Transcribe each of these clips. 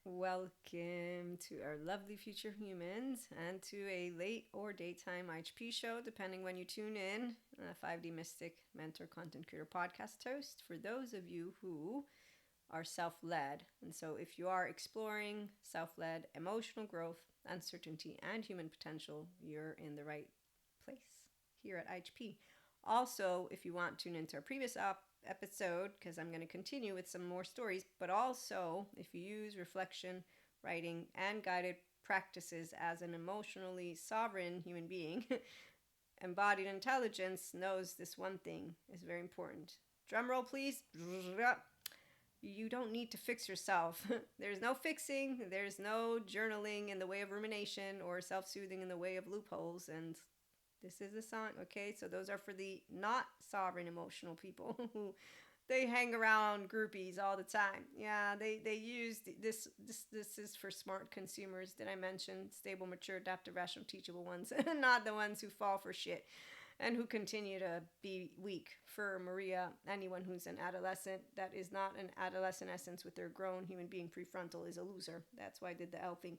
Welcome to our lovely future humans and to a late or daytime IHP show, depending when you tune in. A 5D Mystic Mentor Content Creator Podcast host for those of you who are self led. And so, if you are exploring self led emotional growth, uncertainty, and human potential, you're in the right place here at IHP. Also, if you want to tune into our previous episode, because I'm going to continue with some more stories, but also if you use reflection, writing, and guided practices as an emotionally sovereign human being, embodied intelligence knows this one thing is very important. Drum roll, please. You don't need to fix yourself. There's no fixing, there's no journaling in the way of rumination or self soothing in the way of loopholes. And this is a song, okay? So those are for the not sovereign emotional people who they hang around groupies all the time. Yeah, they use this is for smart consumers. Did I mention stable, mature, adaptive, rational, teachable ones? Not the ones who fall for shit and who continue to be weak. For Maria, anyone who's an adolescent that is not an adolescent essence with their grown human being prefrontal is a loser. That's why I did the L thing.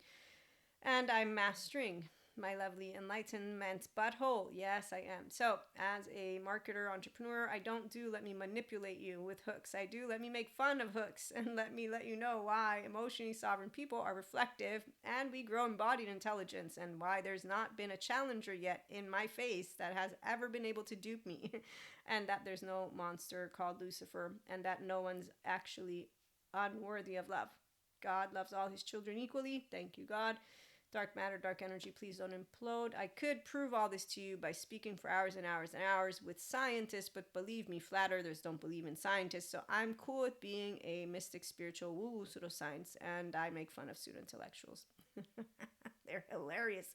And I'm mastering my lovely enlightenment butthole. Yes, I am. So, as a marketer entrepreneur, I don't do let me manipulate you with hooks. I do let me make fun of hooks and let me let you know why emotionally sovereign people are reflective and we grow embodied intelligence, and why there's not been a challenger yet in my face that has ever been able to dupe me, and that there's no monster called Lucifer, and that no one's actually unworthy of love. God loves all his children equally. Thank you, God. Dark matter, dark energy, please don't implode. I could prove all this to you by speaking for hours and hours and hours with scientists, but believe me, flat earthers don't believe in scientists, so I'm cool with being a mystic, spiritual, woo-woo pseudoscience, and I make fun of pseudo-intellectuals. They're hilarious.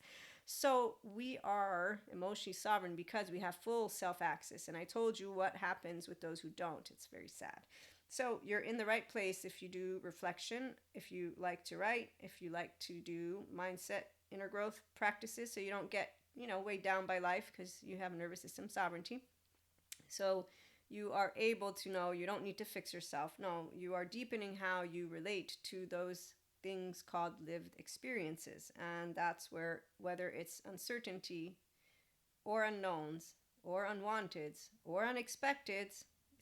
So we are emotionally sovereign because we have full self-access, and I told you what happens with those who don't. It's very sad. So you're in the right place if you do reflection, if you like to write, if you like to do mindset inner growth practices so you don't get, weighed down by life because you have nervous system sovereignty. So you are able to know you don't need to fix yourself. No, you are deepening how you relate to those things called lived experiences. And that's where, whether it's uncertainty or unknowns or unwanteds or unexpected,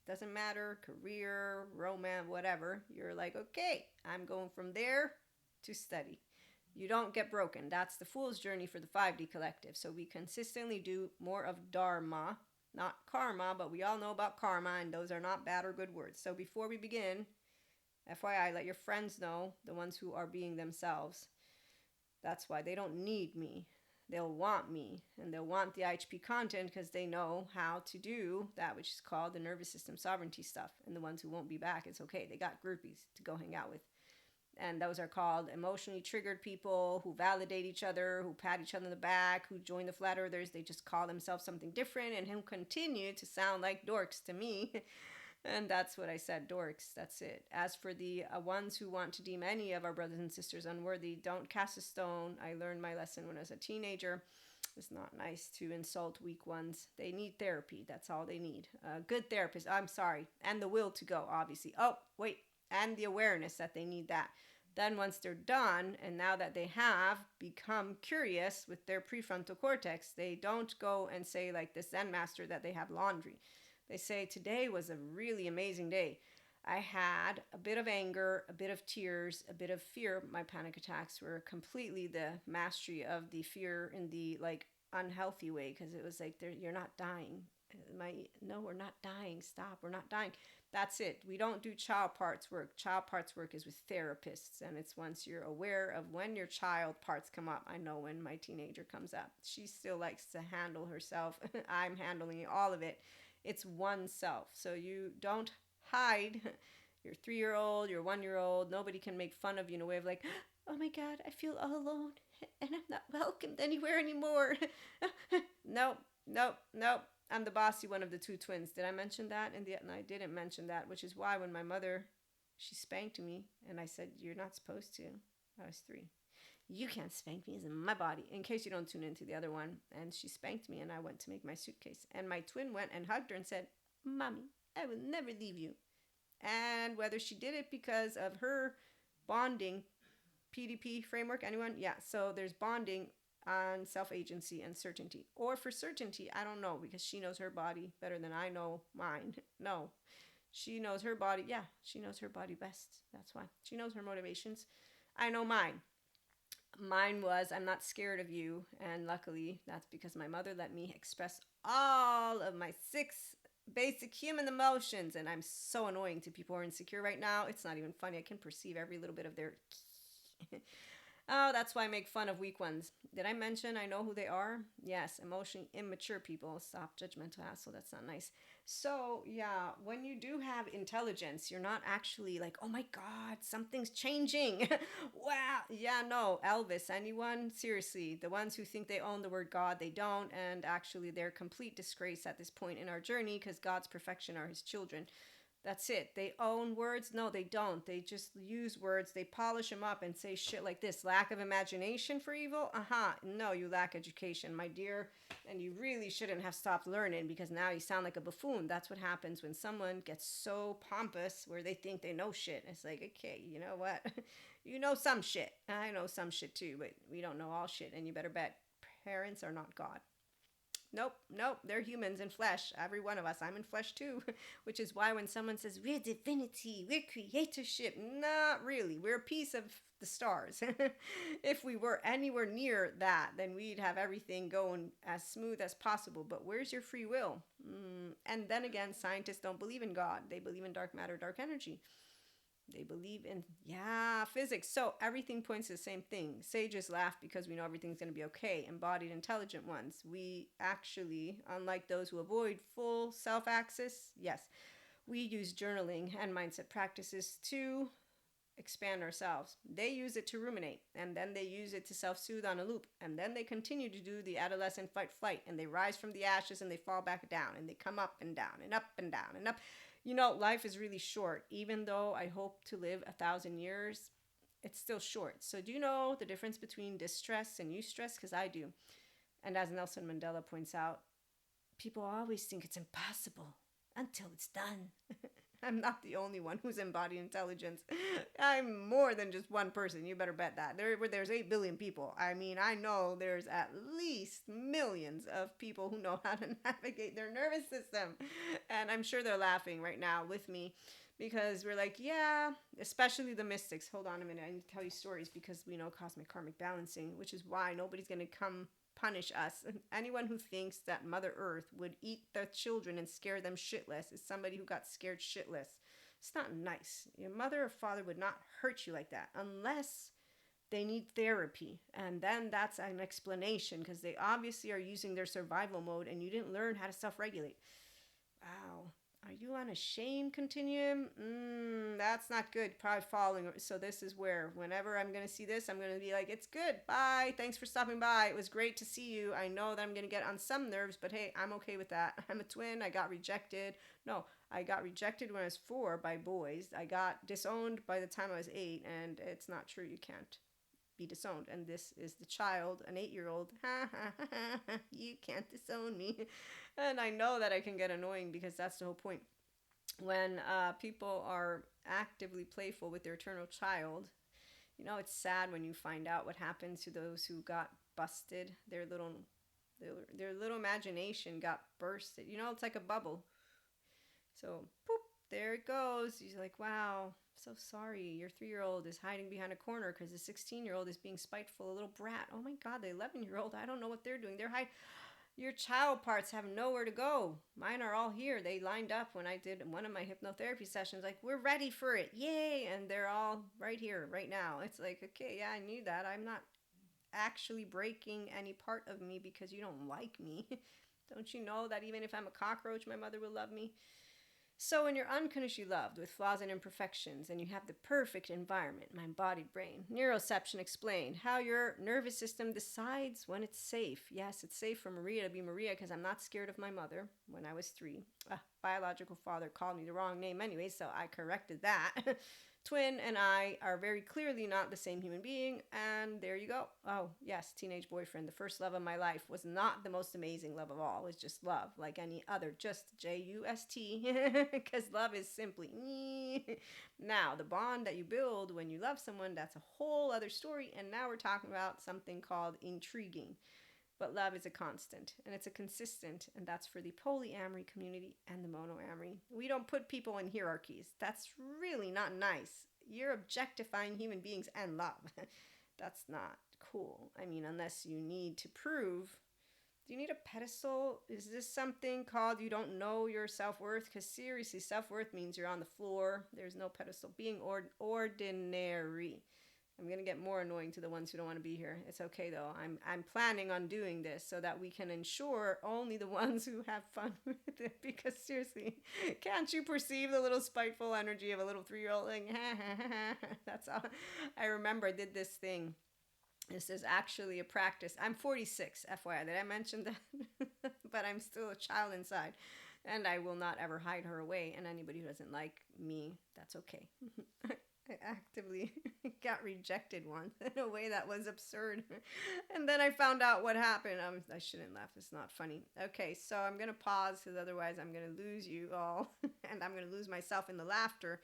doesn't matter, career, romance, whatever, you're like, okay, I'm going from there to steady. You don't get broken. That's the fool's journey for the 5D collective. So we consistently do more of dharma, not karma, but we all know about karma, and those are not bad or good words. So before we begin, FYI, let your friends know, the ones who are being themselves. That's why they don't need me. They'll want me, and they'll want the IHP content because they know how to do that which is called the nervous system sovereignty stuff. And the ones who won't be back, it's okay. They got groupies to go hang out with. And those are called emotionally triggered people who validate each other, who pat each other in the back, who join the flat earthers. They just call themselves something different and who continue to sound like dorks to me. And that's what I said, dorks. That's it. As for the ones who want to deem any of our brothers and sisters unworthy, don't cast a stone. I learned my lesson when I was a teenager. It's not nice to insult weak ones. They need therapy. That's all they need. A good therapist. I'm sorry. And the will to go, obviously. Oh, wait. And the awareness that they need that. Then once they're done, and now that they have become curious with their prefrontal cortex, they don't go and say like the Zen master that they have laundry. They say, today was a really amazing day. I had a bit of anger, a bit of tears, a bit of fear. My panic attacks were completely the mastery of the fear in the unhealthy way, because it was like, you're not dying. No, we're not dying. Stop. We're not dying. That's it. We don't do child parts work. Child parts work is with therapists. And it's once you're aware of when your child parts come up. I know when my teenager comes up. She still likes to handle herself. I'm handling all of it. It's oneself. So you don't hide your 3-year-old, your 1-year-old. Nobody can make fun of you in a way of like, oh my God, I feel all alone and I'm not welcomed anywhere anymore. Nope, nope, nope. I'm the bossy one of the two twins. Did I mention that? And I didn't mention that, which is why when my mother, she spanked me and I said, you're not supposed to. I was 3. You can't spank me, it's in my body. In case you don't tune into the other one. And she spanked me and I went to make my suitcase. And my twin went and hugged her and said, Mommy, I will never leave you. And whether she did it because of her bonding PDP framework, anyone? Yeah. So there's bonding on self-agency and certainty. Or for certainty, I don't know, because she knows her body better than I know mine. No. She knows her body. Yeah, she knows her body best. That's why. She knows her motivations. I know mine. Mine was, I'm not scared of you. And luckily, that's because my mother let me express all of my 6 basic human emotions. And I'm so annoying to people who are insecure right now. It's not even funny. I can perceive every little bit of their oh, that's why I make fun of weak ones. Did I mention I know who they are? Yes, emotionally immature people. Stop judgmental asshole. That's not nice. So, yeah, when you do have intelligence, you're not actually like, oh my God, something's changing. Wow. Yeah, no, Elvis, anyone? Seriously, the ones who think they own the word God, they don't. And actually, they're a complete disgrace at this point in our journey because God's perfection are his children. That's it. They own words? No, they don't. They just use words. They polish them up and say shit like this. Lack of imagination for evil? Uh-huh. No, you lack education, my dear. And you really shouldn't have stopped learning because now you sound like a buffoon. That's what happens when someone gets so pompous where they think they know shit. It's like, okay, you know what? You know some shit. I know some shit too, but we don't know all shit. And you better bet parents are not God. Nope, they're humans in flesh. Every one of us. I'm in flesh too. Which is why when someone says, we're divinity, we're creatorship, not really. We're a piece of the stars. If we were anywhere near that, then we'd have everything going as smooth as possible. But where's your free will? And then again, scientists don't believe in God. They believe in dark matter, dark energy. They believe in, physics. So everything points to the same thing. Sages laugh because we know everything's going to be okay. Embodied, intelligent ones. We actually, unlike those who avoid full self-access, yes, we use journaling and mindset practices to expand ourselves. They use it to ruminate, and then they use it to self-soothe on a loop, and then they continue to do the adolescent fight-flight, and they rise from the ashes and they fall back down, and they come up and down and up and down and up. You know, life is really short. Even though I hope to live 1,000 years, it's still short. So do you know the difference between distress and eustress? Because I do. And as Nelson Mandela points out, people always think it's impossible until it's done. I'm not the only one who's embodied intelligence. I'm more than just one person. You better bet that. There's 8 billion people. I mean, I know there's at least millions of people who know how to navigate their nervous system. And I'm sure they're laughing right now with me because we're like, yeah, especially the mystics. Hold on a minute. I need to tell you stories because we know cosmic karmic balancing, which is why nobody's going to come punish us. Anyone who thinks that Mother Earth would eat their children and scare them shitless is somebody who got scared shitless. It's not nice. Your mother or father would not hurt you like that unless they need therapy. And then that's an explanation because they obviously are using their survival mode and you didn't learn how to self-regulate. Wow. Are you on a shame continuum? That's not good. Probably falling. So this is where whenever I'm going to see this, I'm going to be like, it's good. Bye. Thanks for stopping by. It was great to see you. I know that I'm going to get on some nerves, but hey, I'm okay with that. I'm a twin. I got rejected. No, I got rejected when I was 4 by boys. I got disowned by the time I was 8, and it's not true. You can't be disowned. And this is the child, an 8-year-old. You can't disown me. And I know that I can get annoying because that's the whole point. When people are actively playful with their eternal child, you know, it's sad when you find out what happens to those who got busted. Their little imagination got bursted. You know, it's like a bubble. So, poop, there it goes. You're like, wow, so sorry. Your 3-year-old is hiding behind a corner because the 16-year-old is being spiteful, a little brat. Oh my God, the 11-year-old, I don't know what they're doing. They're hiding. Your child parts have nowhere to go. Mine are all here. They lined up when I did one of my hypnotherapy sessions. Like, we're ready for it. Yay. And they're all right here, right now. It's like, okay, yeah, I knew that. I'm not actually breaking any part of me because you don't like me. Don't you know that even if I'm a cockroach, my mother will love me? So when you're unconditionally loved with flaws and imperfections and you have the perfect environment, my embodied brain, neuroception explained how your nervous system decides when it's safe. Yes, it's safe for Maria to be Maria because I'm not scared of my mother when I was 3. Biological father called me the wrong name anyway, so I corrected that. twin and I are very clearly not the same human being. And there you go. Oh, yes, teenage boyfriend. The first love of my life was not the most amazing love of all. It was just love, like any other, just Just, because love is simply now the bond that you build when you love someone, that's a whole other story. And now we're talking about something called intriguing. But love is a constant and it's a consistent, and that's for the polyamory community and the monoamory. We don't put people in hierarchies. That's really not nice. You're objectifying human beings and love. That's not cool. I mean, unless you need to prove. Do you need a pedestal? Is this something called you don't know your self-worth? Because seriously, self-worth means you're on the floor. There's no pedestal. Being ordinary. I'm going to get more annoying to the ones who don't want to be here. It's okay, though. I'm planning on doing this so that we can ensure only the ones who have fun with it. Because seriously, can't you perceive the little spiteful energy of a little 3-year-old? Like, that's all. I remember I did this thing. This is actually a practice. I'm 46, FYI. Did I mention that? But I'm still a child inside. And I will not ever hide her away. And anybody who doesn't like me, that's okay. I actively got rejected once in a way that was absurd. And then I found out what happened. I shouldn't laugh. It's not funny. Okay, so I'm going to pause because otherwise I'm going to lose you all. And I'm going to lose myself in the laughter.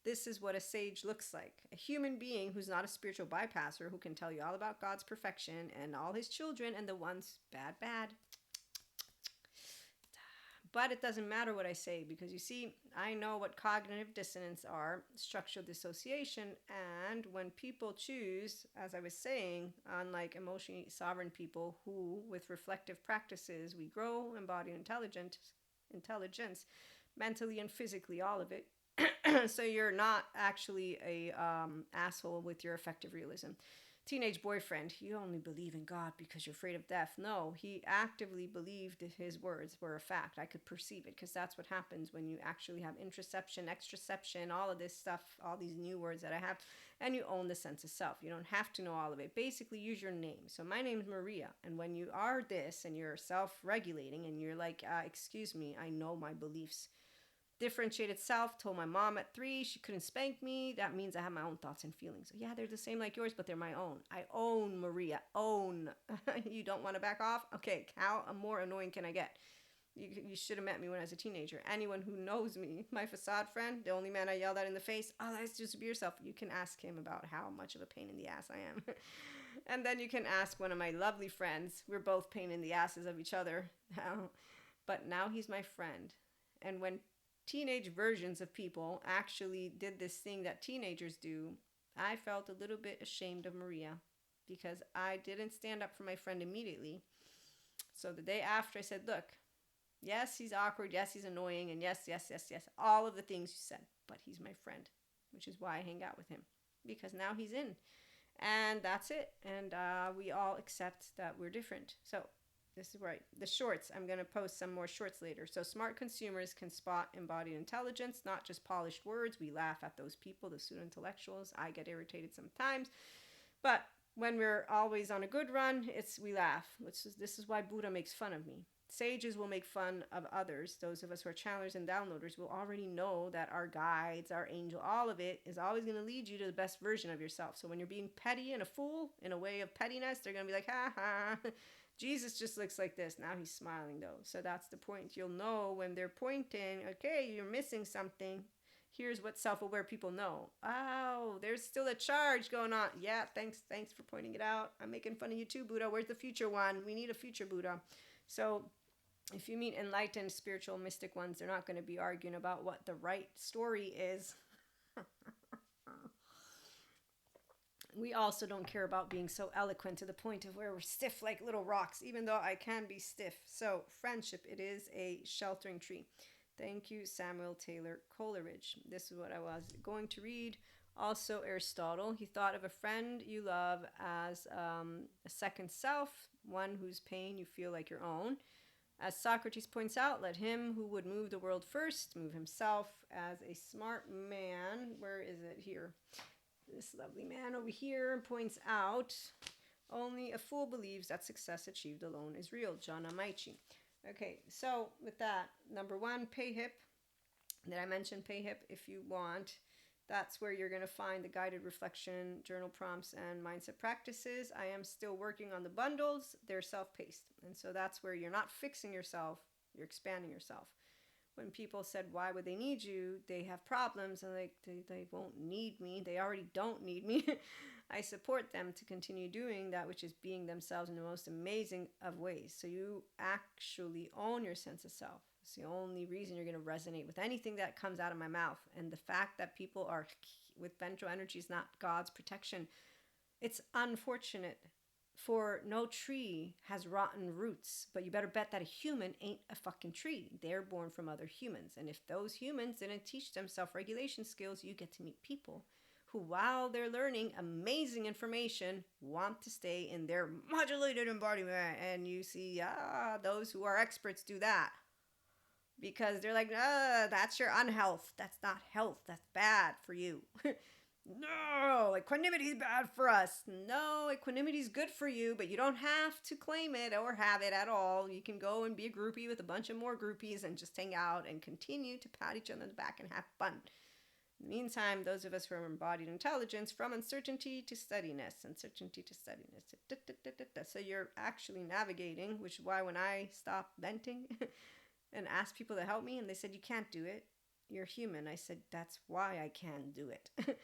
This is what a sage looks like. A human being who's not a spiritual bypasser, who can tell you all about God's perfection and all his children and the ones bad. But it doesn't matter what I say, because you see, I know what cognitive dissonance are, structural dissociation, and when people choose, as I was saying, unlike emotionally sovereign people who, with reflective practices, we grow embodied intelligence, mentally and physically, all of it. So you're not actually a asshole with your effective realism. Teenage boyfriend, you only believe in God because you're afraid of death. No, he actively believed his words were a fact. I could perceive it, because that's what happens when you actually have introception, extraception, all of this stuff, all these new words that I have, and you own the sense of self. You don't have to know all of it. Basically, use your name. So my name's Maria, and when you are this and you're self-regulating and you're like, excuse me, I know my beliefs. Differentiated self, told my mom at 3 she couldn't spank me. That means I have my own thoughts and feelings. So yeah, they're the same like yours, but they're my own. I own Maria. Own. You don't want to back off? Okay, how more annoying can I get? You should have met me when I was a teenager. Anyone who knows me, my facade friend, the only man I yelled at in the face, oh, let's just be yourself. You can ask him about how much of a pain in the ass I am. And then you can ask one of my lovely friends. We're both pain in the asses of each other. But now he's my friend. And when teenage versions of people actually did this thing that teenagers do, I felt a little bit ashamed of Maria, because I didn't stand up for my friend immediately. So the day after, I said, look, yes, he's awkward, yes, he's annoying, and yes, all of the things you said, but he's my friend, which is why I hang out with him, because now he's in, and that's it. And we all accept that we're different. So this is right. The shorts. I'm going to post some more shorts later. So smart consumers can spot embodied intelligence, not just polished words. We laugh at those people, the pseudo-intellectuals. I get irritated sometimes. But when we're always on a good run, we laugh. This is why Buddha makes fun of me. Sages will make fun of others. Those of us who are channelers and downloaders will already know that our guides, our angel, all of it is always going to lead you to the best version of yourself. So when you're being petty and a fool in a way of pettiness, they're going to be like, ha ha. Jesus just looks like this. Now he's smiling, though. So that's the point. You'll know when they're pointing, okay, you're missing something. Here's what self-aware people know. Oh, there's still a charge going on. Yeah, thanks for pointing it out. I'm making fun of you too, Buddha. Where's the future one? We need a future Buddha. So if you meet enlightened, spiritual, mystic ones, they're not going to be arguing about what the right story is. We also don't care about being so eloquent to the point of where we're stiff like little rocks, even though I can be stiff. So friendship, it is a sheltering tree. Thank you, Samuel Taylor Coleridge. This is what I was going to read. Also Aristotle, he thought of a friend you love as a second self, one whose pain you feel like your own. As Socrates points out, let him who would move the world first move himself. As a smart man, where is it here? This lovely man over here points out, only a fool believes that success achieved alone is real. John Amaichi. Okay, so with that, number 1, pay hip. Did I mention pay hip? If you want That's where you're going to find the guided reflection, journal prompts, and mindset practices. I am still working on the bundles. They're self-paced. And so that's where you're not fixing yourself, you're expanding yourself. When people said, why would they need you? They have problems and they won't need me. They already don't need me. I support them to continue doing that, which is being themselves in the most amazing of ways. So you actually own your sense of self. It's the only reason you're going to resonate with anything that comes out of my mouth. And the fact that people are with ventral energy is not God's protection. It's unfortunate. For no tree has rotten roots, but you better bet that a human ain't a fucking tree. They're born from other humans. And if those humans didn't teach them self-regulation skills, you get to meet people who, while they're learning amazing information, want to stay in their modulated embodiment. And you see, those who are experts do that. Because they're like, that's your unhealth. That's not health. That's bad for you. No, equanimity is bad for us. No, equanimity is good for you, but you don't have to claim it or have it at all. You can go and be a groupie with a bunch of more groupies and just hang out and continue to pat each other on the back and have fun. In the meantime, those of us who are embodied intelligence, from uncertainty to steadiness, uncertainty to steadiness. So you're actually navigating, which is why when I stopped venting and asked people to help me and they said, you can't do it, you're human. I said, that's why I can do it.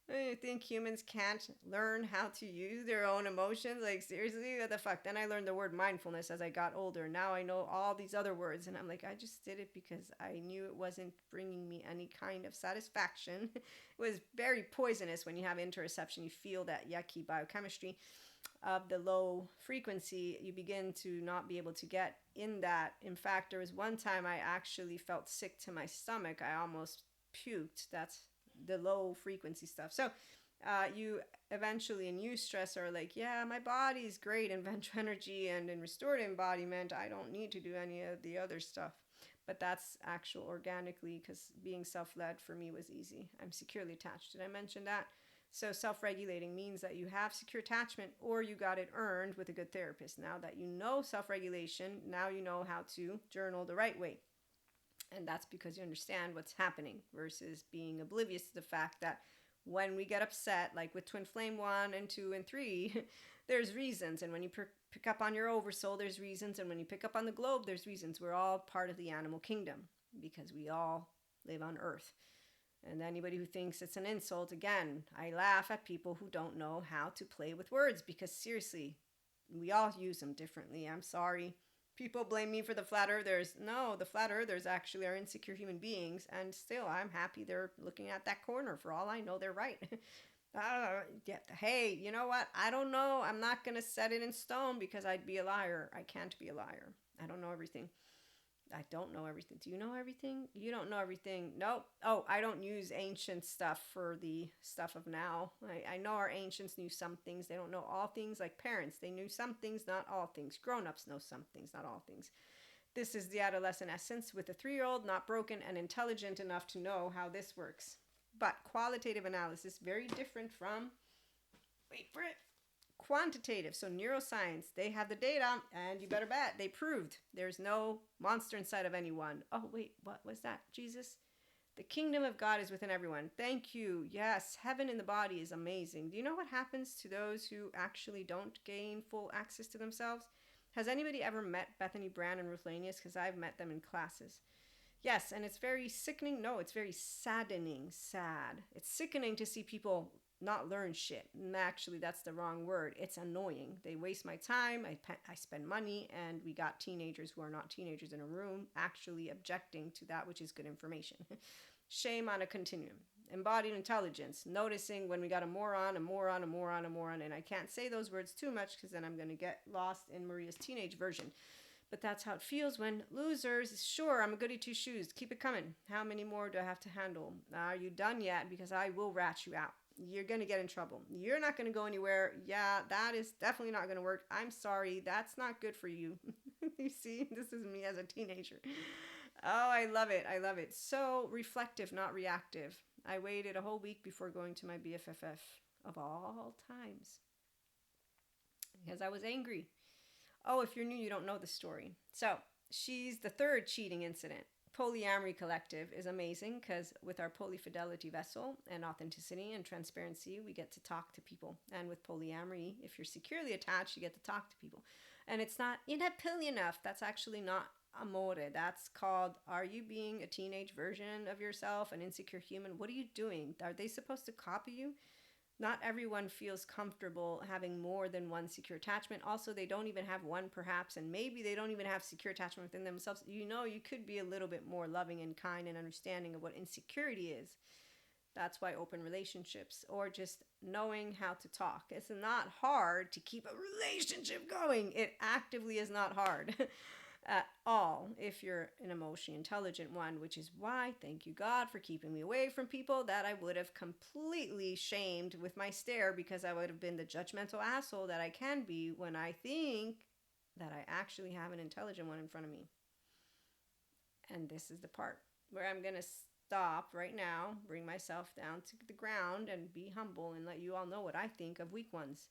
I think humans can't learn how to use their own emotions. Like, seriously, what the fuck? Then I learned the word mindfulness as I got older. Now I know all these other words. And I'm like, I just did it because I knew it wasn't bringing me any kind of satisfaction. It was very poisonous when you have interoception. You feel that yucky biochemistry of the low frequency. You begin to not be able to get in that. In fact, there was one time I actually felt sick to my stomach. I almost puked. That's the low frequency stuff. So you eventually in eustress are like, yeah, my body's great in ventral energy and in restored embodiment. I don't need to do any of the other stuff. But that's actual organically, because being self-led for me was easy. I'm securely attached. Did I mention that? So self-regulating means that you have secure attachment or you got it earned with a good therapist. Now that you know self-regulation, now you know how to journal the right way. And that's because you understand what's happening versus being oblivious to the fact that when we get upset, like with Twin Flame 1 and 2 and 3, there's reasons. And when you pick up on your oversoul, there's reasons. And when you pick up on the globe, there's reasons. We're all part of the animal kingdom because we all live on Earth. And anybody who thinks it's an insult, again, I laugh at people who don't know how to play with words because seriously, we all use them differently. I'm sorry. People blame me for the flat earthers. No, the flat earthers actually are insecure human beings. And still, I'm happy they're looking at that corner. For all I know, they're right. Hey, you know what? I don't know. I'm not going to set it in stone because I'd be a liar. I can't be a liar. I don't know everything. I don't know everything. Do you know everything? You don't know everything. Nope. Oh, I don't use ancient stuff for the stuff of now. I know our ancients knew some things. They don't know all things, like parents. They knew some things, not all things. Grown-ups know some things, not all things. This is the adolescent essence with a 3-year-old, not broken and intelligent enough to know how this works. But qualitative analysis, very different from, wait for it, quantitative. So neuroscience, they have the data and you better bet they proved there's no monster inside of anyone. Oh wait, what was that? Jesus? The kingdom of God is within everyone. Thank you. Yes, heaven in the body is amazing. Do you know what happens to those who actually don't gain full access to themselves? Has anybody ever met Bethany Brand and Ruth Lanius? Because I've met them in classes. Yes, and it's very sickening. No, it's very saddening. Sad. It's sickening to see people not learn shit. And actually, that's the wrong word. It's annoying. They waste my time. I spend money, and we got teenagers who are not teenagers in a room actually objecting to that which is good information. Shame on a continuum. Embodied intelligence. Noticing when we got a moron, and I can't say those words too much because then I'm going to get lost in Maria's teenage version. But that's how it feels when losers, sure, I'm a goody two shoes. Keep it coming. How many more do I have to handle? Are you done yet? Because I will rat you out. You're going to get in trouble. You're not going to go anywhere. Yeah, that is definitely not going to work. I'm sorry. That's not good for you. You see, this is me as a teenager. Oh, I love it. I love it. So reflective, not reactive. I waited a whole week before going to my BFFF of all times because I was angry. Oh, if you're new, you don't know the story. So she's the third cheating incident. Polyamory Collective is amazing because with our polyfidelity vessel and authenticity and transparency, we get to talk to people. And with polyamory, if you're securely attached, you get to talk to people. And it's not, you're not poly enough. That's actually not amore. That's called, are you being a teenage version of yourself, an insecure human? What are you doing? Are they supposed to copy you? Not everyone feels comfortable having more than one secure attachment. Also, they don't even have one perhaps, and maybe they don't even have secure attachment within themselves. You know, you could be a little bit more loving and kind and understanding of what insecurity is. That's why open relationships or just knowing how to talk. It's not hard to keep a relationship going. It actively is not hard. At all if you're an emotionally intelligent one, which is why, thank you God for keeping me away from people that I would have completely shamed with my stare, because I would have been the judgmental asshole that I can be when I think that I actually have an intelligent one in front of me. And this is the part where I'm going to stop right now, bring myself down to the ground and be humble and let you all know what I think of weak ones.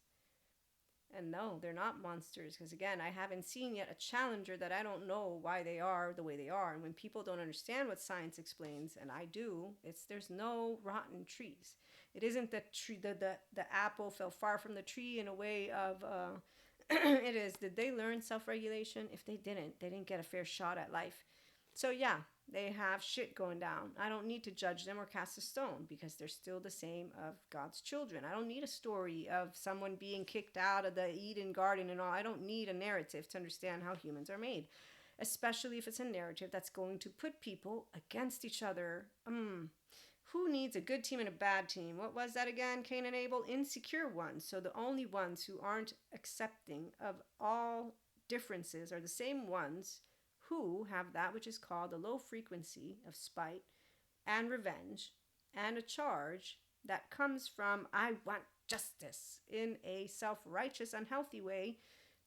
And no, they're not monsters, because again, I haven't seen yet a challenger that I don't know why they are the way they are. And when people don't understand what science explains, and I do, there's no rotten trees. It isn't that the apple fell far from the tree in a way of it is, did they learn self-regulation? If they didn't get a fair shot at life. So yeah, they have shit going down. I don't need to judge them or cast a stone, because they're still the same of God's children. I don't need a story of someone being kicked out of the Eden garden and all. I don't need a narrative to understand how humans are made, especially if it's a narrative that's going to put people against each other. Who needs a good team and a bad team? What was that again? Cain and Abel? Insecure ones. So the only ones who aren't accepting of all differences are the same ones who have that which is called a low frequency of spite and revenge and a charge that comes from, I want justice, in a self-righteous, unhealthy way,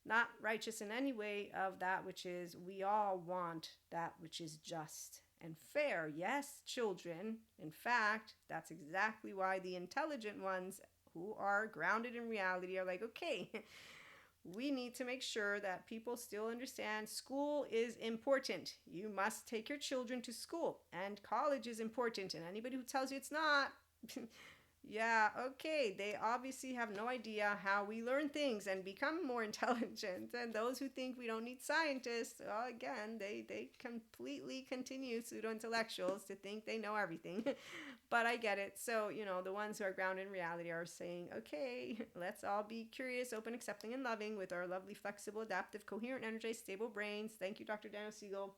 not righteous in any way of that which is, we all want that which is just and fair. Yes, children. In fact, that's exactly why the intelligent ones who are grounded in reality are like, okay, we need to make sure that people still understand school is important. You must take your children to school, and college is important. And anybody who tells you it's not, yeah, okay, they obviously have no idea how we learn things and become more intelligent. And those who think we don't need scientists, well, again, they completely continue, pseudo-intellectuals, to think they know everything. But I get it. So, the ones who are grounded in reality are saying, okay, let's all be curious, open, accepting, and loving with our lovely, flexible, adaptive, coherent, energized, stable brains. Thank you, Dr. Daniel Siegel.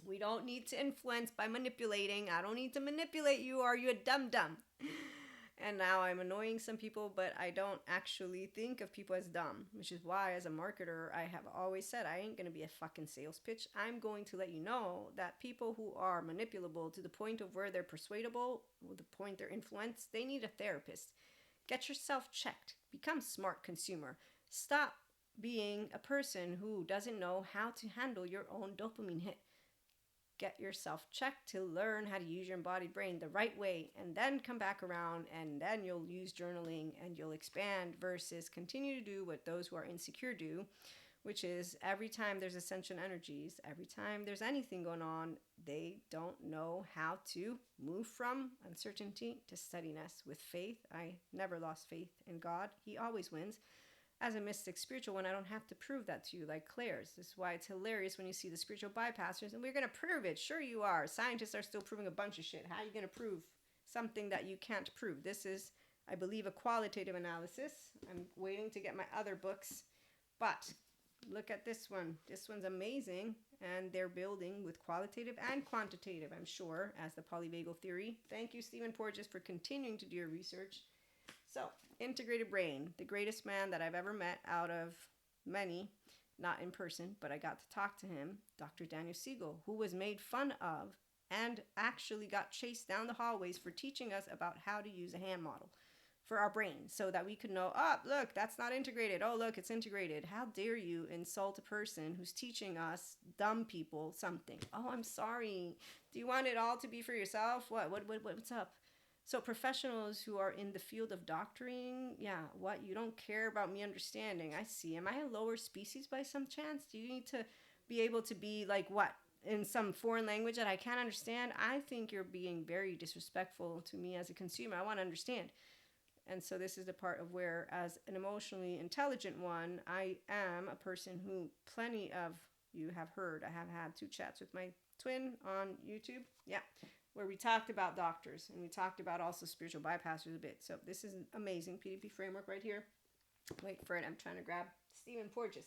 We don't need to influence by manipulating. I don't need to manipulate you. Are you a dum-dum? And now I'm annoying some people, but I don't actually think of people as dumb, which is why as a marketer, I have always said I ain't going to be a fucking sales pitch. I'm going to let you know that people who are manipulable to the point of where they're persuadable, or the point they're influenced, they need a therapist. Get yourself checked. Become smart consumer. Stop being a person who doesn't know how to handle your own dopamine hit. Get yourself checked to learn how to use your embodied brain the right way, and then come back around, and then you'll use journaling and you'll expand, versus continue to do what those who are insecure do, which is every time there's ascension energies, every time there's anything going on, they don't know how to move from uncertainty to steadiness with faith. I never lost faith in God. He always wins. As a mystic spiritual one, I don't have to prove that to you like Claire's. This is why it's hilarious when you see the spiritual bypassers, and we're going to prove it. Sure you are. Scientists are still proving a bunch of shit. How are you going to prove something that you can't prove? This is, I believe, a qualitative analysis. I'm waiting to get my other books. But look at this one. This one's amazing. And they're building with qualitative and quantitative, I'm sure, as the polyvagal theory. Thank you, Stephen Porges, for continuing to do your research. So, integrated brain, the greatest man that I've ever met out of many, not in person, but I got to talk to him, Dr. Daniel Siegel, who was made fun of and actually got chased down the hallways for teaching us about how to use a hand model for our brain so that we could know, oh, look, that's not integrated. Oh, look, it's integrated. How dare you insult a person who's teaching us dumb people something? Oh, I'm sorry. Do you want it all to be for yourself? What's up? So professionals who are in the field of doctoring, yeah, what? You don't care about me understanding. I see. Am I a lower species by some chance? Do you need to be able to be like what? in some foreign language that I can't understand, I think you're being very disrespectful to me as a consumer. I want to understand. And so this is the part of where, as an emotionally intelligent one, I am a person who plenty of you have heard. I have had 2 chats with my twin on YouTube. Yeah. Where we talked about doctors and we talked about also spiritual bypassers a bit. So this is an amazing PDP framework right here. Wait for it. I'm trying to grab Stephen Porges.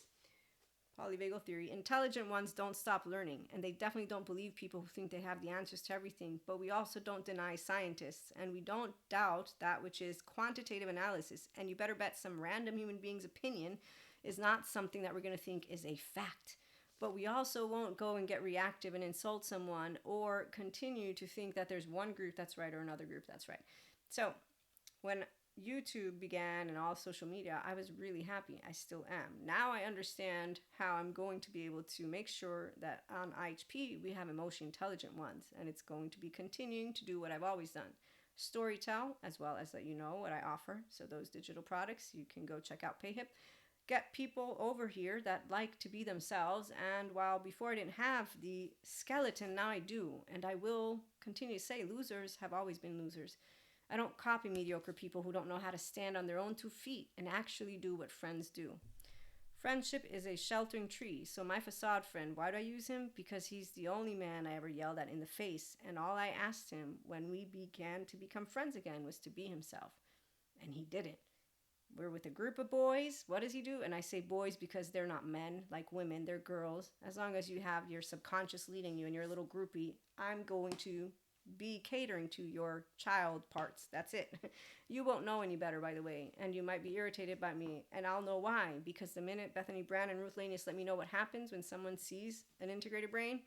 Polyvagal theory. Intelligent ones don't stop learning, and they definitely don't believe people who think they have the answers to everything. But we also don't deny scientists, and we don't doubt that which is quantitative analysis. And you better bet some random human being's opinion is not something that we're going to think is a fact. But we also won't go and get reactive and insult someone or continue to think that there's one group that's right or another group that's right. So when YouTube began and all social media, I was really happy. I still am. Now I understand how I'm going to be able to make sure that on IHP we have emotionally intelligent ones, and it's going to be continuing to do what I've always done. Storytell, as well as let you know what I offer. So those digital products, you can go check out PayHip. Get people over here that like to be themselves, and while before I didn't have the skeleton, now I do, and I will continue to say losers have always been losers. I don't copy mediocre people who don't know how to stand on their own 2 feet and actually do what friends do. Friendship is a sheltering tree. So my facade friend, why do I use him? Because he's the only man I ever yelled at in the face. And all I asked him when we began to become friends again was to be himself. And he didn't. We're with a group of boys. What does he do? And I say boys because they're not men like women. They're girls. As long as you have your subconscious leading you and your little groupie, I'm going to be catering to your child parts. That's it. You won't know any better, by the way, and you might be irritated by me, and I'll know why, because the minute Bethany Brown and Ruth Lanius let me know what happens when someone sees an integrated brain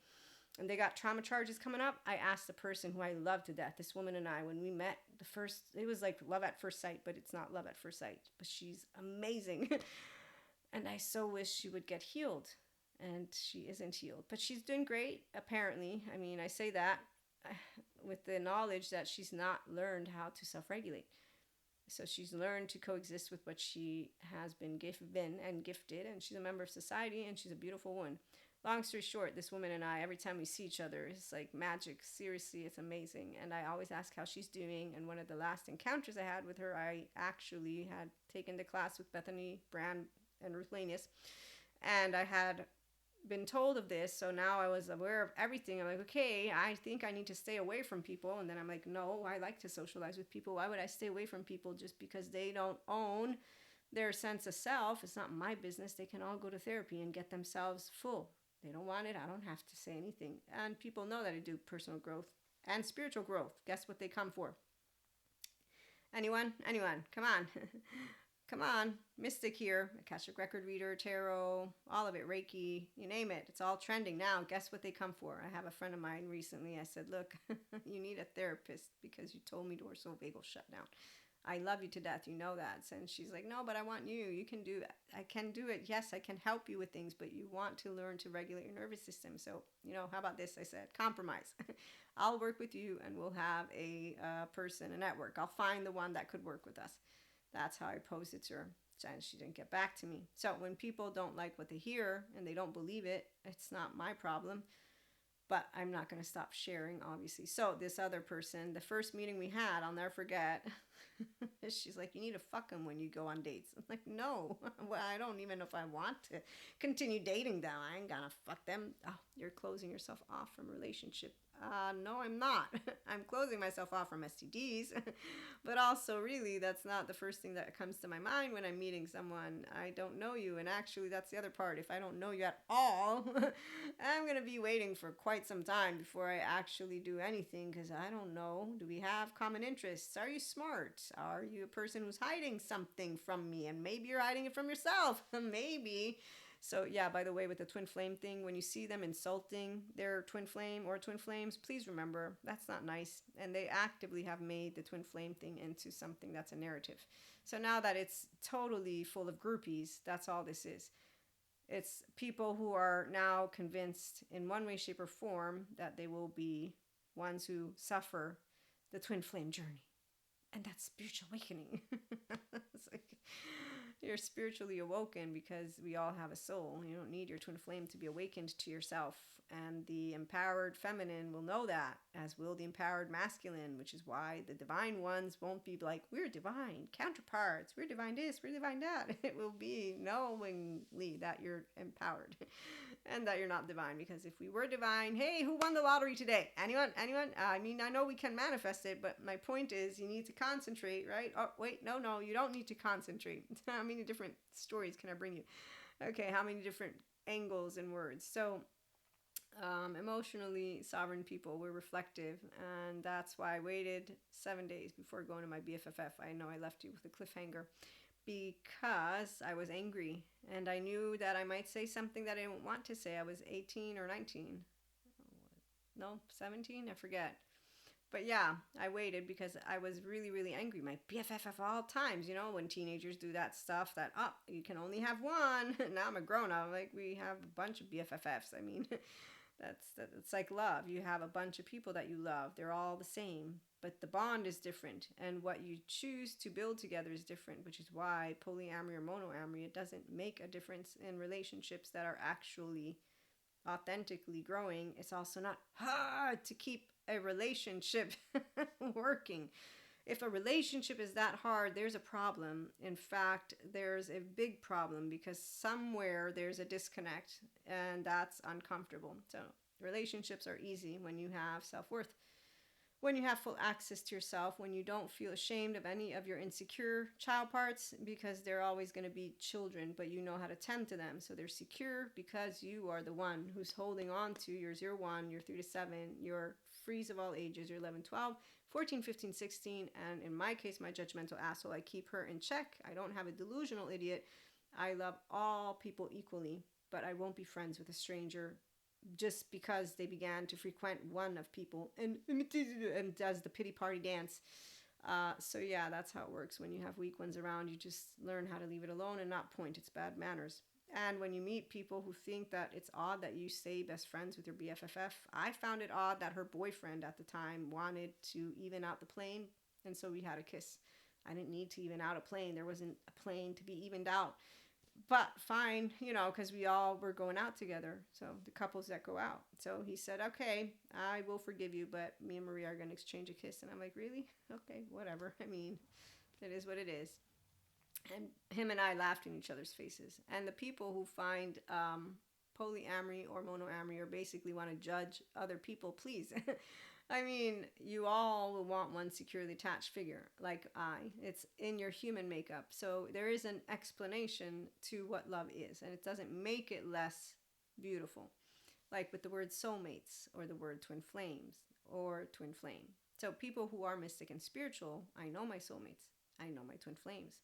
and they got trauma charges coming up, I asked the person who I love to death, this woman and I, when we met it was like love at first sight, but it's not love at first sight, but she's amazing. And I so wish she would get healed, and she isn't healed, but she's doing great, apparently. I mean, I say that with the knowledge that she's not learned how to self-regulate. So she's learned to coexist with what she has been given and gifted, and she's a member of society, and she's a beautiful woman. Long story short, this woman and I, every time we see each other, it's like magic. Seriously, it's amazing. And I always ask how she's doing. And one of the last encounters I had with her, I actually had taken the class with Bethany Brand and Ruth Lanius, and I had been told of this, so now I was aware of everything. I'm like, okay, I think I need to stay away from people. And then I'm like, no, I like to socialize with people. Why would I stay away from people just because they don't own their sense of self? It's not my business. They can all go to therapy and get themselves full. They don't want it. I don't have to say anything. And people know that I do personal growth and spiritual growth. Guess what they come for? Anyone? Come on. Come on, Mystic here, Akashic Record Reader, Tarot, all of it, Reiki, you name it. It's all trending now. Guess what they come for? I have a friend of mine recently. I said, look, you need a therapist because you told me dorsal vagal shutdown. I love you to death. You know that. And she's like, no, but I want you. You can do it. I can do it. Yes, I can help you with things, but you want to learn to regulate your nervous system. So, how about this? I said, compromise. I'll work with you and we'll have a person, a network. I'll find the one that could work with us. That's how I posed it to her, and she didn't get back to me. So when people don't like what they hear and they don't believe it, it's not my problem, but I'm not going to stop sharing, obviously. So this other person, the first meeting we had, I'll never forget, she's like, you need to fuck them when you go on dates. I'm like, no, well, I don't even know if I want to continue dating them. I ain't gonna fuck them. Oh, you're closing yourself off from relationship. No, I'm not. I'm closing myself off from STDs. But also, really, that's not the first thing that comes to my mind when I'm meeting someone. I don't know you. And actually, that's the other part. If I don't know you at all, I'm going to be waiting for quite some time before I actually do anything, because I don't know. Do we have common interests? Are you smart? Are you a person who's hiding something from me? And maybe you're hiding it from yourself. Maybe. So yeah, by the way, with the twin flame thing, when you see them insulting their twin flame or twin flames, please remember that's not nice. And they actively have made the twin flame thing into something that's a narrative. So now that it's totally full of groupies, that's all this is. It's people who are now convinced in one way, shape, or form that they will be ones who suffer the twin flame journey. And that's spiritual awakening. It's like, you're spiritually awoken because we all have a soul. You don't need your twin flame to be awakened to yourself And the empowered feminine will know that, as will the empowered masculine, which is why the divine ones won't be like, we're divine counterparts, we're divine this, we're divine that. It will be knowingly that you're empowered and that you're not divine. Because if we were divine, hey, who won the lottery today? Anyone? I mean, I know we can manifest it, but my point is you need to concentrate, right? Oh, wait, no, you don't need to concentrate. How many different stories can I bring you? Okay, how many different angles and words? So emotionally sovereign people were reflective, and that's why I waited 7 days before going to my BFFF. I know I left you with a cliffhanger because I was angry, and I knew that I might say something that I didn't want to say. I was 18 or 19. No, 17? I forget. But yeah, I waited because I was really, really angry. My BFF of all times, when teenagers do that stuff that, you can only have one. Now I'm a grown up. Like, we have a bunch of BFFs. I mean, it's like love. You have a bunch of people that you love. They're all the same, but the bond is different. And what you choose to build together is different, which is why polyamory or monoamory, it doesn't make a difference in relationships that are actually authentically growing. It's also not hard to keep a relationship working. If a relationship is that hard, there's a problem. In fact, there's a big problem because somewhere there's a disconnect, and that's uncomfortable. So relationships are easy when you have self-worth, when you have full access to yourself, when you don't feel ashamed of any of your insecure child parts, because they're always going to be children, but you know how to tend to them. So they're secure because you are the one who's holding on to your 0-1, your 3-7, your freeze of all ages, your 11-12, 14, 15, 16, and in my case, my judgmental asshole, I keep her in check. I don't have a delusional idiot. I love all people equally, but I won't be friends with a stranger just because they began to frequent one of people and does the pity party dance. So yeah, that's how it works. When you have weak ones around, you just learn how to leave it alone and not point. It's bad manners. And when you meet people who think that it's odd that you stay best friends with your BFFF, I found it odd that her boyfriend at the time wanted to even out the plane, and so we had a kiss. I didn't need to even out a plane. There wasn't a plane to be evened out. But fine, because we all were going out together. So the couples that go out. So he said, okay, I will forgive you, but me and Maria are going to exchange a kiss. And I'm like, really? Okay, whatever. I mean, it is what it is. And him and I laughed in each other's faces. And the people who find polyamory or monoamory or basically want to judge other people, please. I mean, you all will want one securely attached figure, like it's in your human makeup. So there is an explanation to what love is, and it doesn't make it less beautiful. Like with the word soulmates or the word twin flames or twin flame. So people who are mystic and spiritual, I know my soulmates. I know my twin flames.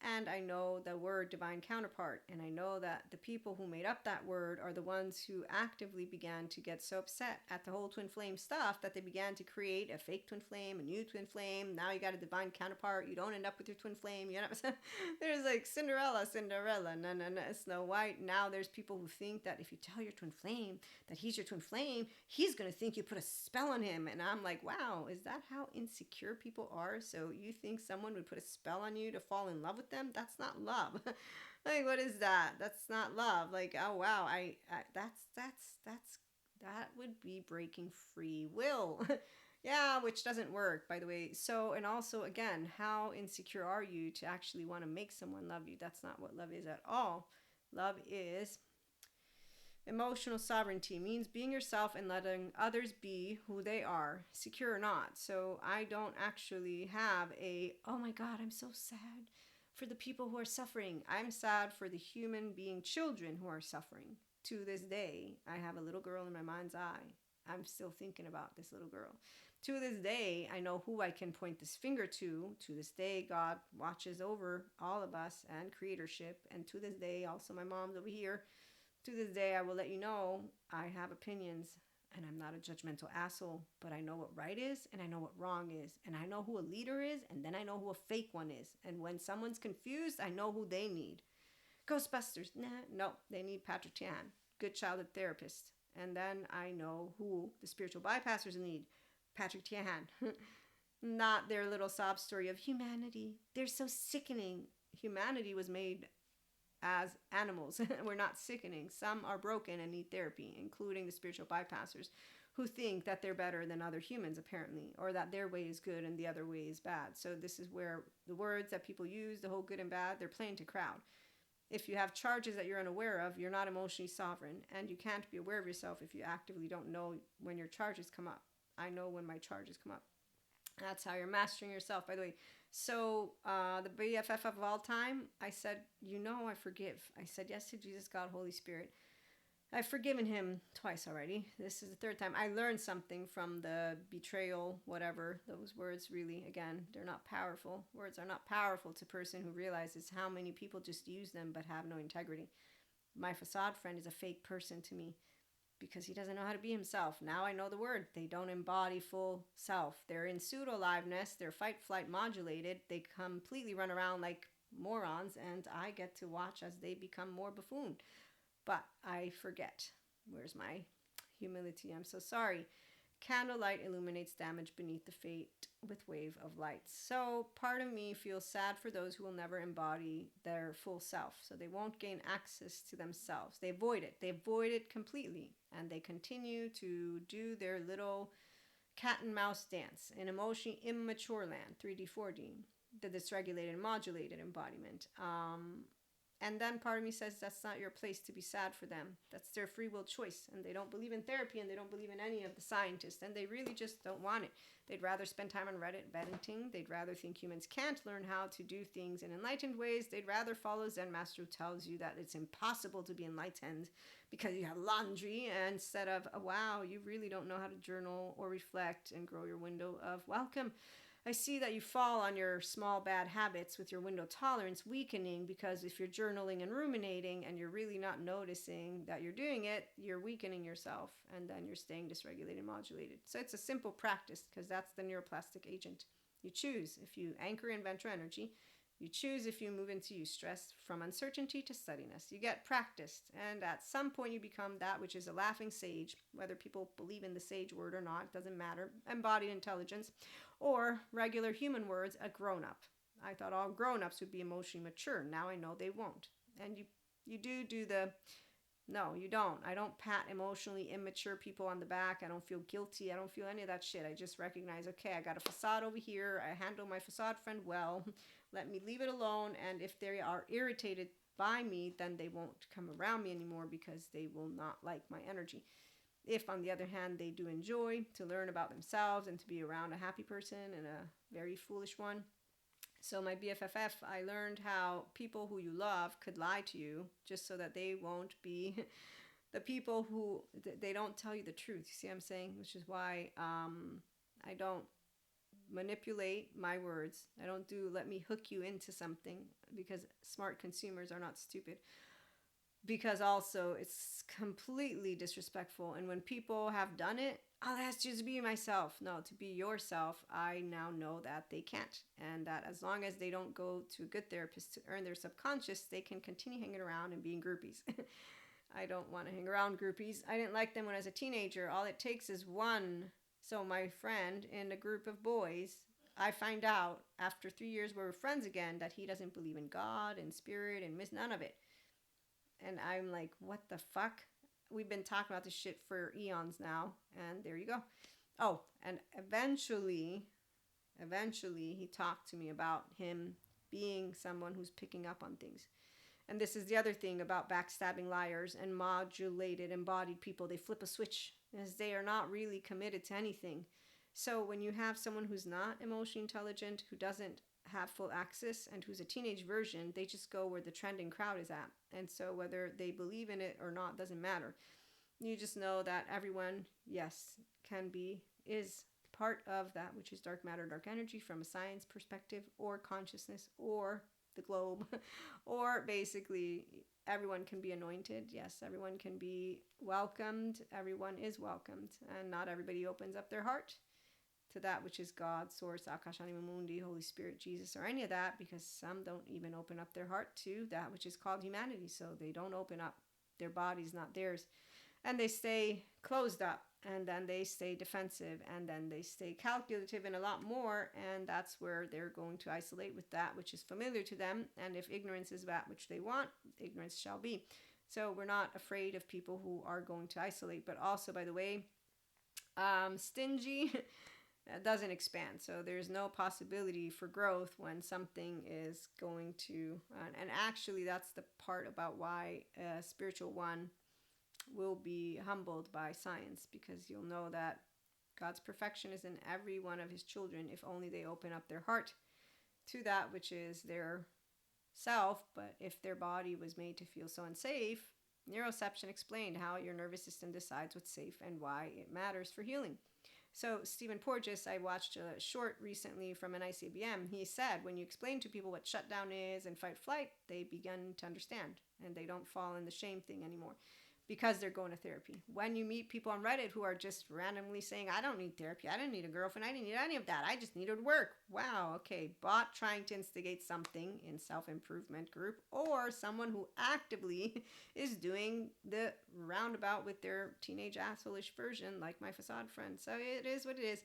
And I know the word divine counterpart. And I know that the people who made up that word are the ones who actively began to get so upset at the whole twin flame stuff that they began to create a fake twin flame, a new twin flame. Now you got a divine counterpart. You don't end up with your twin flame. You end up there's like Cinderella, no, Snow White. Now there's people who think that if you tell your twin flame that he's your twin flame, he's going to think you put a spell on him. And I'm like, wow, is that how insecure people are? So you think someone would put a spell on you to fall in love with them? That's not love. Like, what is that? That's not love. Like, oh wow, that would be breaking free will. Yeah, which doesn't work, by the way. So, and also again, how insecure are you to actually want to make someone love you? That's not what love is at all. Love is emotional sovereignty, means being yourself and letting others be who they are, secure or not. So I don't actually have oh my God, I'm so sad for the people who are suffering. I'm sad for the human being children who are suffering. To this day, I have a little girl in my mind's eye. I'm still thinking about this little girl. To this day, I know who I can point this finger to. To this day, God watches over all of us and creatorship. And to this day, also my mom's over here. To this day, I will let you know I have opinions and I'm not a judgmental asshole, but I know what right is and I know what wrong is. And I know who a leader is and then I know who a fake one is. And when someone's confused, I know who they need. Ghostbusters, no, they need Patrick Tian, good childhood therapist. And then I know who the spiritual bypassers need, Patrick Tian. Not their little sob story of humanity. They're so sickening. Humanity was made as animals. We're not sickening. Some are broken and need therapy, including the spiritual bypassers who think that they're better than other humans, apparently, or that their way is good and the other way is bad. So this is where the words that people use, the whole good and bad, they're playing to crowd. If you have charges that you're unaware of, you're not emotionally sovereign, and you can't be aware of yourself if you actively don't know when your charges come up. I know when my charges come up. That's how you're mastering yourself, by the way. So the BFF of all time, I said, I forgive. I said yes to Jesus, God, Holy Spirit. I've forgiven him twice already. This is the third time. I learned something from the betrayal, whatever. Those words really, again, they're not powerful. Words are not powerful to a person who realizes how many people just use them but have no integrity. My facade friend is a fake person to me because he doesn't know how to be himself. Now I know the word. They don't embody full self. They're in pseudo-aliveness. They're fight-flight modulated. They completely run around like morons, and I get to watch as they become more buffoon. But I forget. Where's my humility? I'm so sorry. Candlelight illuminates damage beneath the fate with wave of light. So part of me feels sad for those who will never embody their full self. So they won't gain access to themselves. They avoid it. They avoid it completely. And they continue to do their little cat and mouse dance in emotionally immature land, 3D, 4D, the dysregulated and modulated embodiment. And then part of me says that's not your place to be sad for them. That's their free will choice. And they don't believe in therapy, and they don't believe in any of the scientists. And they really just don't want it. They'd rather spend time on Reddit venting. They'd rather think humans can't learn how to do things in enlightened ways. They'd rather follow Zen master who tells you that it's impossible to be enlightened because you have laundry, instead of, oh, wow, you really don't know how to journal or reflect and grow your window of welcome. I see that you fall on your small bad habits with your window tolerance weakening, because if you're journaling and ruminating and you're really not noticing that you're doing it, you're weakening yourself, and then you're staying dysregulated and modulated. So it's a simple practice, because that's the neuroplastic agent. You choose if you anchor in ventral energy. You choose if you move into eustress, from uncertainty to steadiness. You get practiced, and at some point you become that which is a laughing sage, whether people believe in the sage word or not, doesn't matter, embodied intelligence, or regular human words, a grown-up. I thought all grown-ups would be emotionally mature. Now I know they won't. And you do the, no, you don't. I don't pat emotionally immature people on the back. I don't feel guilty. I don't feel any of that shit. I just recognize, okay, I got a facade over here. I handle my facade friend well. Let me leave it alone. And if they are irritated by me, then they won't come around me anymore, because they will not like my energy. If, on the other hand, they do enjoy to learn about themselves and to be around a happy person and a very foolish one. So my BFFF, I learned how people who you love could lie to you just so that they won't be the people who, they don't tell you the truth. You see what I'm saying? Which is why I don't manipulate my words. I don't do let me hook you into something, because smart consumers are not stupid. Because also it's completely disrespectful. And when people have done it, I'll ask you to be myself. No, to be yourself, I now know that they can't. And that as long as they don't go to a good therapist to earn their subconscious, they can continue hanging around and being groupies. I don't want to hang around groupies. I didn't like them when I was a teenager. All it takes is one. So my friend in a group of boys, I find out after 3 years we were friends again that he doesn't believe in God and spirit and miss none of it. And I'm like, what the fuck? We've been talking about this shit for eons now. And there you go. Oh, and eventually he talked to me about him being someone who's picking up on things. And this is the other thing about backstabbing liars and modulated embodied people. They flip a switch, as they are not really committed to anything. So when you have someone who's not emotionally intelligent, who doesn't have full access, and who's a teenage version, they just go where the trending crowd is at. And so whether they believe in it or not doesn't matter. You just know that everyone, yes, is part of that which is dark matter, dark energy, from a science perspective, or consciousness, or the globe, or basically everyone can be anointed. Yes, everyone can be welcomed. Everyone is welcomed, and not everybody opens up their heart to that which is God, Source, Akash, Anima Mundi, Holy Spirit, Jesus, or any of that, because some don't even open up their heart to that which is called humanity. So they don't open up. Their body's not theirs. And they stay closed up, and then they stay defensive, and then they stay calculative and a lot more. And that's where they're going to isolate with that which is familiar to them. And if ignorance is that which they want, ignorance shall be. So we're not afraid of people who are going to isolate. But also, by the way, stingy doesn't expand. So there's no possibility for growth when something is going to, and actually that's the part about why a spiritual one will be humbled by science, because you'll know that God's perfection is in every one of his children if only they open up their heart to that which is their self. But if their body was made to feel so unsafe, neuroception explained how your nervous system decides what's safe and why it matters for healing. So Stephen Porges, I watched a short recently from an ICBM. He said when you explain to people what shutdown is and fight flight, they begin to understand and they don't fall in the shame thing anymore, because they're going to therapy. When you meet people on Reddit who are just randomly saying, I don't need therapy, I didn't need a girlfriend, I didn't need any of that, I just needed work. Wow, okay, bot trying to instigate something in self-improvement group, or someone who actively is doing the roundabout with their teenage asshole-ish version, like my facade friend. So it is what it is.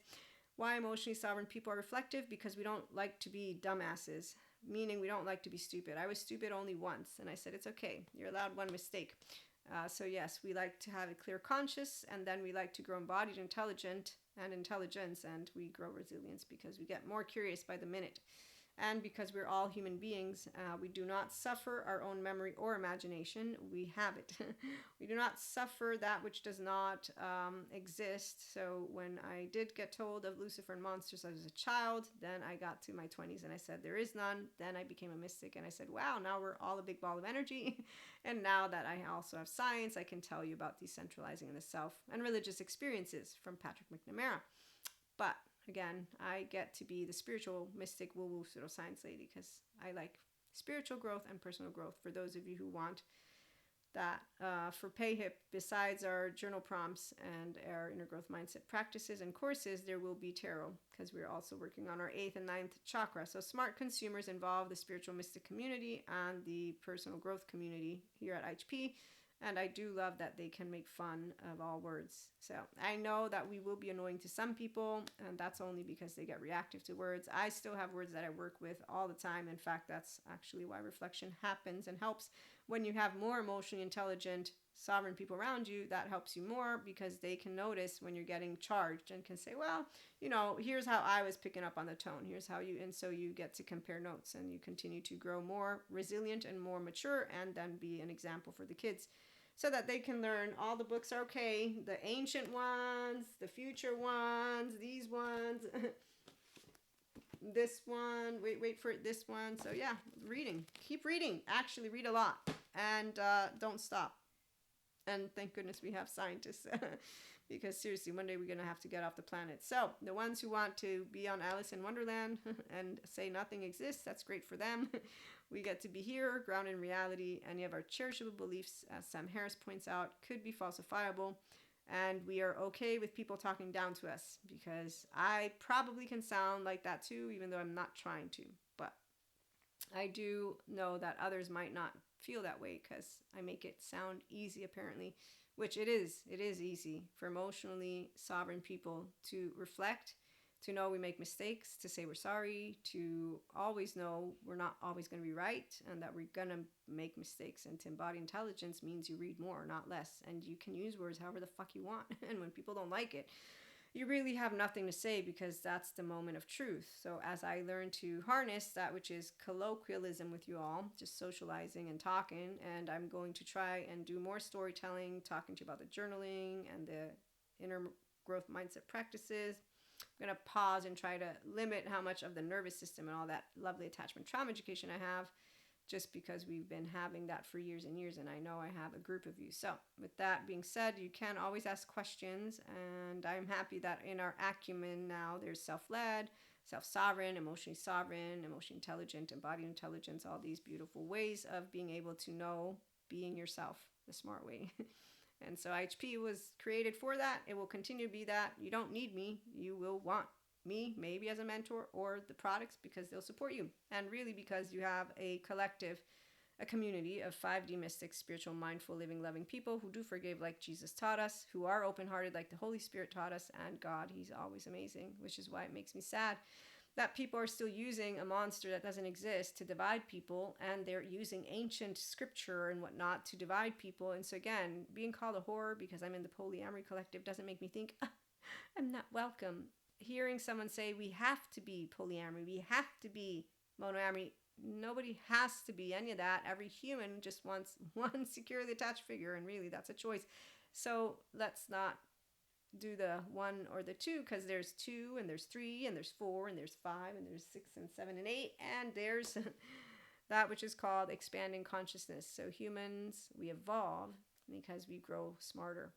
Why emotionally sovereign people are reflective? Because we don't like to be dumbasses, meaning we don't like to be stupid. I was stupid only once, and I said, it's okay, you're allowed one mistake. So yes, we like to have a clear conscience, and then we like to grow embodied intelligence, and we grow resilience because we get more curious by the minute. And because we're all human beings, we do not suffer our own memory or imagination. We have it. We do not suffer that which does not exist. So when I did get told of Lucifer and monsters as a child, then I got to my 20s and I said, there is none. Then I became a mystic and I said, wow, now we're all a big ball of energy. And now that I also have science, I can tell you about decentralizing the self and religious experiences from Patrick McNamara. But again, I get to be the spiritual mystic woo-woo pseudoscience lady because I like spiritual growth and personal growth. For those of you who want that, for PayHip, besides our journal prompts and our inner growth mindset practices and courses, there will be tarot, because we're also working on our 8th and 9th chakra. So smart consumers involve the spiritual mystic community and the personal growth community here at IHP. And I do love that they can make fun of all words. So I know that we will be annoying to some people, and that's only because they get reactive to words. I still have words that I work with all the time. In fact, that's actually why reflection happens and helps. When you have more emotionally intelligent, sovereign people around you, that helps you more, because they can notice when you're getting charged and can say, well, you know, here's how I was picking up on the tone. Here's how you, and so you get to compare notes and you continue to grow more resilient and more mature, and then be an example for the kids, so that they can learn all the books are okay, the ancient ones, the future ones, these ones, this one, wait for it, this one. So yeah, reading, keep reading, actually read a lot, and don't stop. And thank goodness we have scientists, because seriously, one day we're going to have to get off the planet. So the ones who want to be on Alice in Wonderland and say nothing exists, that's great for them. We get to be here, grounded in reality, and you have our cherishable beliefs, as Sam Harris points out, could be falsifiable. And we are okay with people talking down to us, because I probably can sound like that too, even though I'm not trying to. But I do know that others might not feel that way, because I make it sound easy, apparently, which it is. It is easy for emotionally sovereign people to reflect, to know we make mistakes, to say we're sorry, to always know we're not always going to be right, and that we're going to make mistakes. And to embody intelligence means you read more, not less, and you can use words however the fuck you want. And when people don't like it, you really have nothing to say, because that's the moment of truth. So as I learn to harness that which is colloquialism with you all, just socializing and talking, and I'm going to try and do more storytelling, talking to you about the journaling and the inner growth mindset practices. I'm going to pause and try to limit how much of the nervous system and all that lovely attachment trauma education I have, just because we've been having that for years and years, and I know I have a group of you. So with that being said, you can always ask questions, and I'm happy that in our acumen now, there's self-led, self-sovereign, emotionally intelligent, embodied intelligence, all these beautiful ways of being able to know being yourself the smart way. And so IHP was created for that. It will continue to be that. You don't need me. You will want me, maybe as a mentor, or the products, because they'll support you. And really because you have a collective a community of 5D mystic, spiritual, mindful, living, loving people who do forgive like Jesus taught us, who are open-hearted like the Holy Spirit taught us, and God, he's always amazing, which is why it makes me sad that people are still using a monster that doesn't exist to divide people, and they're using ancient scripture and whatnot to divide people. And so again, being called a whore because I'm in the polyamory collective doesn't make me think I'm not welcome. Hearing someone say we have to be polyamory, we have to be monoamory, nobody has to be any of that. Every human just wants one securely attached figure, and really that's a choice. So let's not do the one or the two, because there's 2 and there's 3 and there's 4 and there's 5 and there's 6 and 7 and 8, and there's that which is called expanding consciousness. So humans, we evolve because we grow smarter,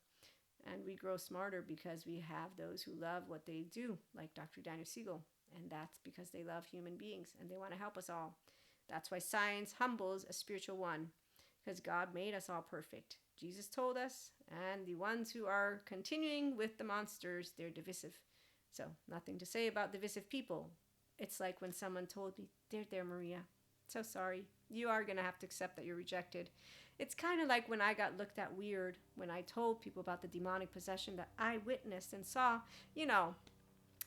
and we grow smarter because we have those who love what they do, like Dr. Daniel Siegel, and that's because they love human beings and they want to help us all. That's why science humbles a spiritual one, because God made us all perfect. Jesus told us, and the ones who are continuing with the monsters, they're divisive. So nothing to say about divisive people. It's like when someone told me, there, Maria, so sorry, you are going to have to accept that you're rejected. It's kind of like when I got looked at weird when I told people about the demonic possession that I witnessed and saw,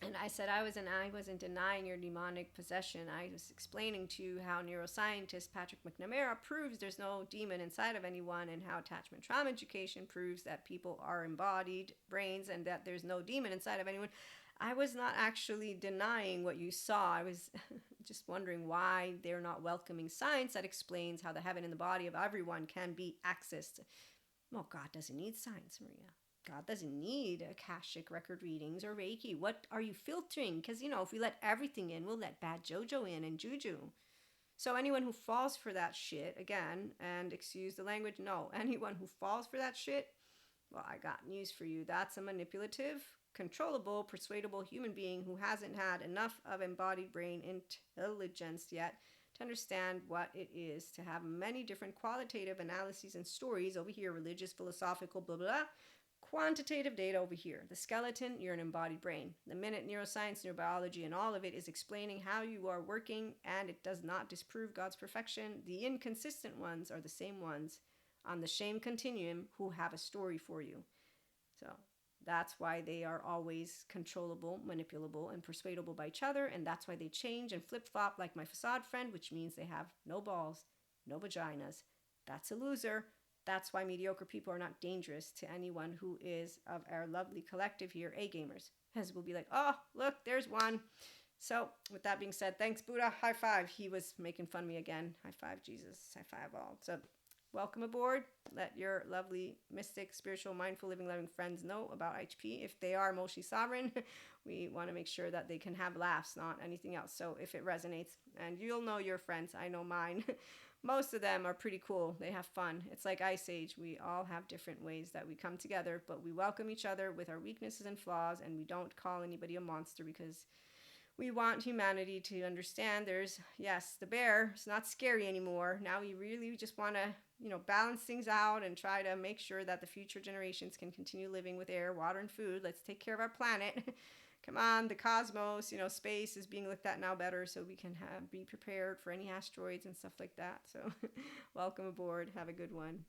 and I said I wasn't denying your demonic possession. I was explaining to you how neuroscientist Patrick McNamara proves there's no demon inside of anyone, and how attachment trauma education proves that people are embodied brains and that there's no demon inside of anyone. I was not actually denying what you saw. I was just wondering why they're not welcoming science that explains how the heaven and the body of everyone can be accessed. Well, God doesn't need science, Maria. God doesn't need Akashic record readings or Reiki. What are you filtering? Because, if we let everything in, we'll let bad JoJo in and Juju. So anyone who falls for that shit, again, and excuse the language, no, anyone who falls for that shit, well, I got news for you. That's a manipulative, controllable, persuadable human being who hasn't had enough of embodied brain intelligence yet to understand what it is to have many different qualitative analyses and stories over here, religious, philosophical, blah, blah, blah. Quantitative data over here. The skeleton, you're an embodied brain. The minute neuroscience, neurobiology, and all of it is explaining how you are working, and it does not disprove God's perfection. The inconsistent ones are the same ones on the shame continuum who have a story for you. So that's why they are always controllable, manipulable, and persuadable by each other, and that's why they change and flip-flop like my facade friend, which means they have no balls, no vaginas. That's a loser. That's why mediocre people are not dangerous to anyone who is of our lovely collective here, A-gamers. As we'll be like, oh, look, there's one. So with that being said, thanks, Buddha. High five. He was making fun of me again. High five, Jesus. High five all. So welcome aboard. Let your lovely, mystic, spiritual, mindful, living, loving friends know about IHP. If they are emotionally sovereign, we want to make sure that they can have laughs, not anything else. So if it resonates, and you'll know your friends, I know mine. Most of them are pretty cool. They have fun. It's like Ice Age. We all have different ways that we come together, but we welcome each other with our weaknesses and flaws, and we don't call anybody a monster, because we want humanity to understand the bear is not scary anymore. Now we really just want to, balance things out and try to make sure that the future generations can continue living with air, water, and food. Let's take care of our planet. Come on, the cosmos, space is being looked at now better, so we can be prepared for any asteroids and stuff like that. So welcome aboard. Have a good one.